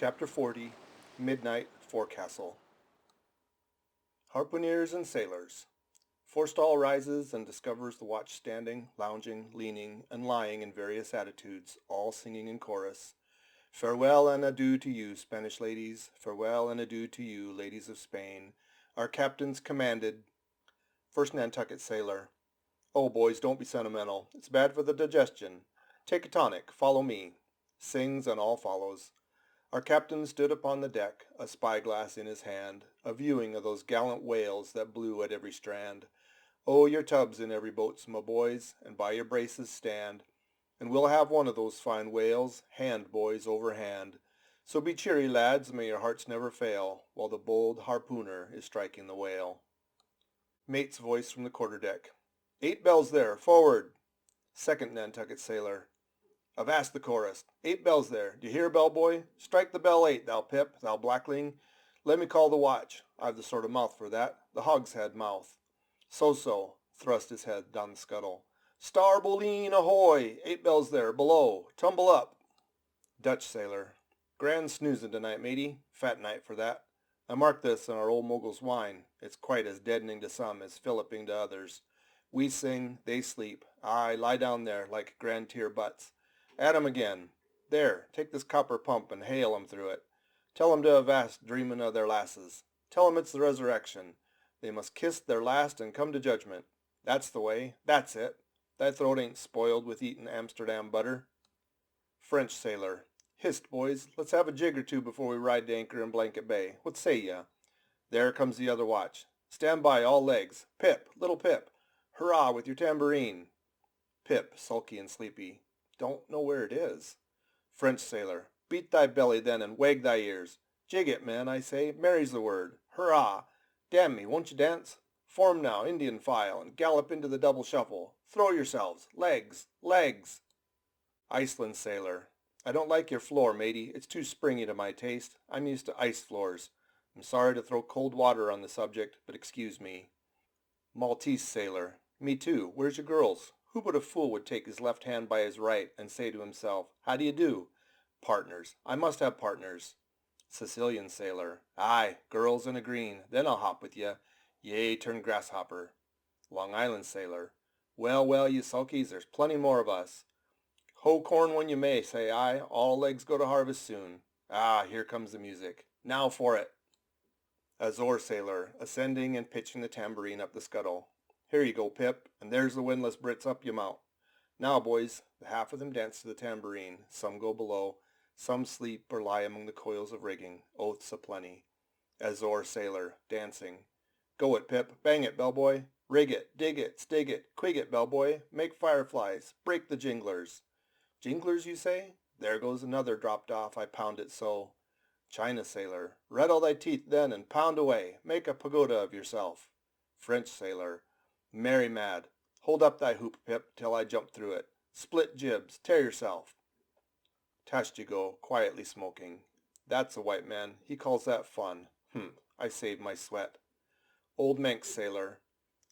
Chapter 40, Midnight Forecastle. Harpooneers and sailors. Forstall rises and discovers the watch standing, lounging, leaning, and lying in various attitudes, all singing in chorus. Farewell and adieu to you, Spanish ladies. Farewell and adieu to you, ladies of Spain. Our captains commanded. First Nantucket sailor. Oh, boys, don't be sentimental. It's bad for the digestion. Take a tonic. Follow me. Sings and all follows. Our captain stood upon the deck, a spyglass in his hand, a viewing of those gallant whales that blew at every strand. Oh, your tubs in every boats, my boys, and by your braces stand, and we'll have one of those fine whales, hand, boys, over hand. So be cheery, lads, may your hearts never fail, while the bold harpooner is striking the whale. Mate's voice from the quarterdeck. 8 bells there, forward! Second Nantucket sailor. Avast the chorus. 8 bells there. Do you hear, bellboy? Strike the bell 8, thou Pip, thou blackling. Let me call the watch. I've the sort of mouth for that. The hogshead mouth. So. Thrust his head down the scuttle. Starboline ahoy! 8 bells there, below. Tumble up. Dutch sailor. Grand snoozing tonight, matey. Fat night for that. I mark this in our old mogul's wine. It's quite as deadening to some as filliping to others. We sing, they sleep. Aye, lie down there like grand tier butts. At 'em again. There, take this copper pump and hail 'em through it. Tell 'em to avast dreamin' of their lasses. Tell 'em it's the resurrection. They must kiss their last and come to judgment. That's the way. That's it. Thy throat ain't spoiled with eatin' Amsterdam butter. French sailor. Hist, boys, let's have a jig or two before we ride to anchor in Blanket Bay. What say ya? There comes the other watch. Stand by, all legs. Pip, little Pip. Hurrah with your tambourine. Pip, sulky and sleepy. Don't know where it is. French sailor. Beat thy belly then and wag thy ears. Jig it, men, I say. Marry's the word. Hurrah! Damn me, won't you dance? Form now, Indian file, and gallop into the double shuffle. Throw yourselves. Legs! Legs! Iceland sailor. I don't like your floor, matey. It's too springy to my taste. I'm used to ice floors. I'm sorry to throw cold water on the subject, but excuse me. Maltese sailor. Me too. Where's your girls? Who but a fool would take his left hand by his right and say to himself, how do you do? Partners. I must have partners. Sicilian sailor. Aye, girls and a green. Then I'll hop with ye. Yea, turn grasshopper. Long Island sailor. Well, you sulkies, there's plenty more of us. Hoe corn when you may, say I. All legs go to harvest soon. Ah, here comes the music. Now for it. Azore sailor, ascending and pitching the tambourine up the scuttle. Here you go, Pip, and there's the windlass Brits up you mount. Now, boys, the half of them dance to the tambourine. Some go below. Some sleep or lie among the coils of rigging. Oaths aplenty. Azore sailor, dancing. Go it, Pip. Bang it, bellboy. Rig it, dig it, stig it, quig it, bellboy. Make fireflies. Break the jinglers. Jinglers, you say? There goes another dropped off. I pound it so. China sailor. Rattle thy teeth then and pound away. Make a pagoda of yourself. French sailor. Merry mad. Hold up thy hoop, Pip, till I jump through it. Split jibs. Tear yourself. Tashjigo, quietly smoking. That's a white man. He calls that fun. I save my sweat. Old Manx sailor.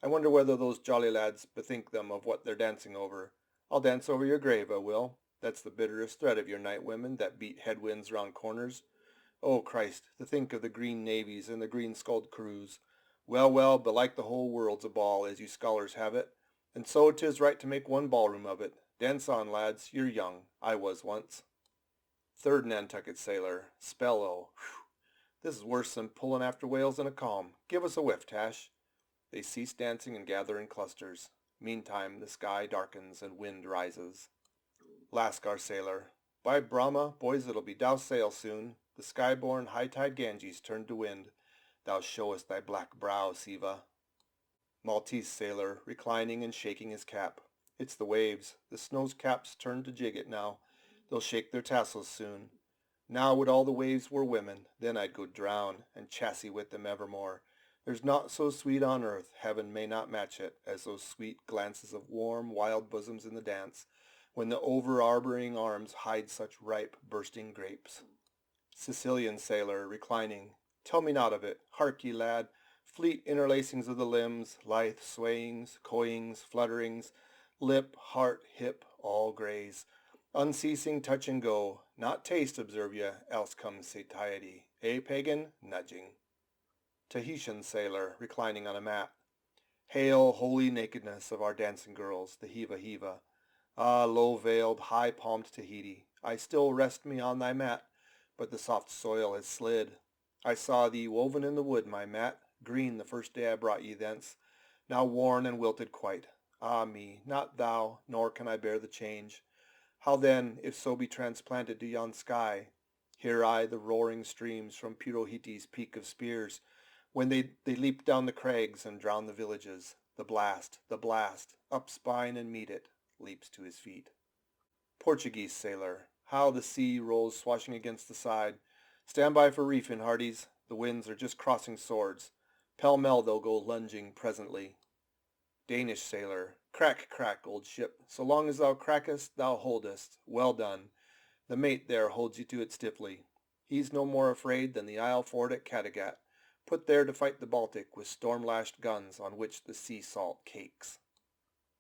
I wonder whether those jolly lads bethink them of what they're dancing over. I'll dance over your grave, I will. That's the bitterest threat of your night women that beat headwinds round corners. Oh, Christ, to think of the green navies and the green-skulled crews. Well, belike the whole world's a ball, as you scholars have it, and so 'tis right to make one ballroom of it. Dance on, lads, you're young. I was once. Third Nantucket sailor. Spell-o. This is worse than pulling after whales in a calm. Give us a whiff, Tash. They cease dancing and gather in clusters. Meantime, the sky darkens and wind rises. Lascar sailor. By Brahma, boys, it'll be douse sail soon. The sky-born high-tide Ganges turned to wind. Thou showest thy black brow, Siva. Maltese sailor, reclining and shaking his cap. It's the waves. The snow's caps turn to jig it now. They'll shake their tassels soon. Now would all the waves were women, then I'd go drown, and chassis with them evermore. There's naught so sweet on earth, heaven may not match it, as those sweet glances of warm, wild bosoms in the dance, when the over-arboring arms hide such ripe, bursting grapes. Sicilian sailor, reclining. Tell me not of it. Hark ye, lad. Fleet interlacings of the limbs, lithe swayings, coyings, flutterings, lip, heart, hip, all graze. Unceasing touch and go, Not taste, observe ye, else comes satiety. Pagan? Nudging. Tahitian sailor, reclining on a mat. Hail, holy nakedness of our dancing girls, the Hiva Hiva. Ah, low-veiled, high-palmed Tahiti, I still rest me on thy mat, but the soft soil has slid. I saw thee woven in the wood, my mat, green the first day I brought ye thence, now worn and wilted quite. Ah me, not thou, nor can I bear the change. How then, if so be transplanted to yon sky, hear I the roaring streams from Purohiti's peak of spears, when they leap down the crags and drown the villages. The blast, up spine and meet it, leaps to his feet. Portuguese sailor, how the sea rolls swashing against the side. Stand by for reefing, hearties, the winds are just crossing swords. Pell-mell they'll go lunging presently. Danish sailor, crack, crack, old ship, so long as thou crackest, thou holdest. Well done. The mate there holds you to it stiffly. He's no more afraid than the Isle fort at Kattegat, put there to fight the Baltic with storm-lashed guns on which the sea salt cakes.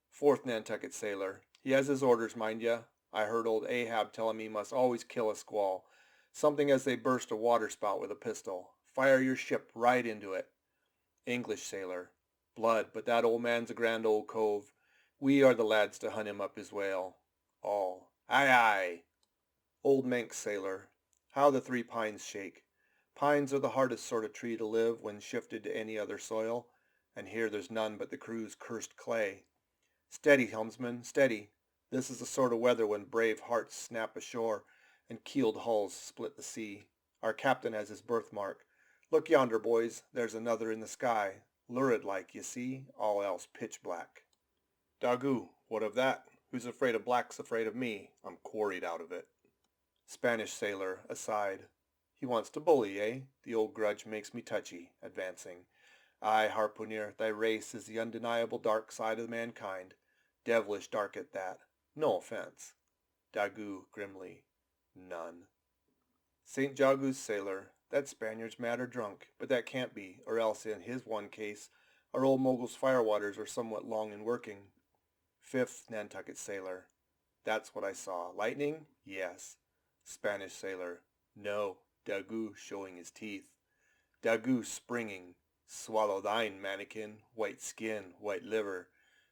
Fourth Nantucket sailor, he has his orders, mind ya. I heard old Ahab tell him he must always kill a squall, something as they burst a waterspout with a pistol. Fire your ship right into it. English sailor, blood, but that old man's a grand old cove. We are the lads to hunt him up his whale. All, aye, aye. Old Manx sailor, how the three pines shake. Pines are the hardest sort of tree to live when shifted to any other soil, and here there's none but the crew's cursed clay. Steady, helmsman, steady. This is the sort of weather when brave hearts snap ashore and keeled hulls split the sea. Our captain has his birthmark. Look yonder, boys, there's another in the sky. Lurid like, you see, all else pitch black. Dagu, what of that? Who's afraid of black's afraid of me. I'm quarried out of it. Spanish sailor, aside. He wants to bully, eh? The old grudge makes me touchy, advancing. Aye, harpooner, thy race is the undeniable dark side of mankind. Devilish dark at that. No offense. Dagu, grimly. None. St. Jagu's sailor, that Spaniard's mad or drunk, but that can't be, or else in his one case, our old mogul's firewaters are somewhat long in working. Fifth Nantucket sailor, that's what I saw. Lightning? Yes. Spanish sailor, no. Dagu showing his teeth. Dagu springing. Swallow thine, mannikin. White skin, white liver.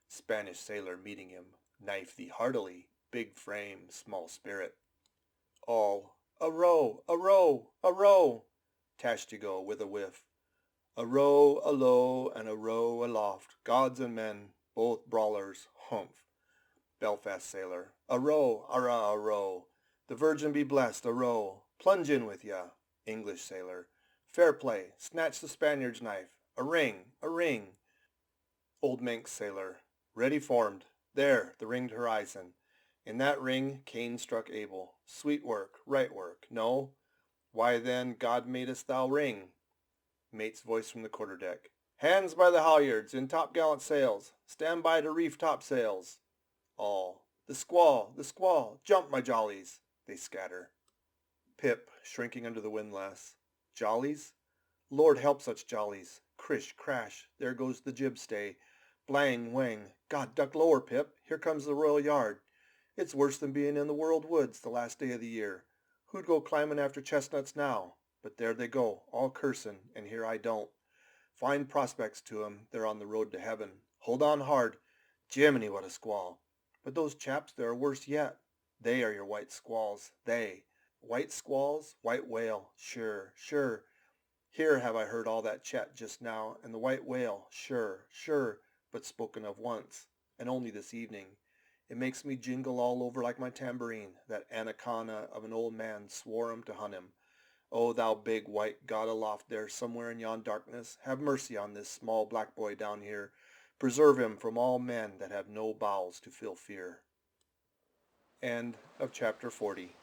Spanish sailor meeting him. Knife thee heartily. Big frame, small spirit. All, a row, a row, a row. Tashtigo with a whiff. A row alow and a row aloft. Gods and men, both brawlers, humph. Belfast sailor, a row, arrah, a row. The Virgin be blessed, a row. Plunge in with ya. English sailor, fair play, snatch the Spaniard's knife. A ring, a ring. Old Manx sailor, ready formed. There, the ringed horizon. In that ring, Cain struck Abel. Sweet work, right work. No? Why then, God madest thou ring? Mate's voice from the quarterdeck. Hands by the halyards, in topgallant sails. Stand by to reef topsails. All. The squall, jump, my jollies. They scatter. Pip, shrinking under the windlass. Jollies? Lord help such jollies. Crish, crash, there goes the jibstay. Blang, wang. God, duck lower, Pip. Here comes the royal yard. It's worse than being in the world woods the last day of the year. Who'd go climbing after chestnuts now? But there they go, all cursin', and here I don't. Fine prospects to 'em, they're on the road to heaven. Hold on hard. Jiminy, what a squall. But those chaps there are worse yet. They are your white squalls, they. White squalls, white whale, sure, sure. Here have I heard all that chat just now, and the white whale, sure, sure, but spoken of once, and only this evening. It makes me jingle all over like my tambourine, that anaconda of an old man swore 'em to hunt him. O thou big white God aloft there somewhere in yon darkness, have mercy on this small black boy down here. Preserve him from all men that have no bowels to feel fear. End of chapter 40.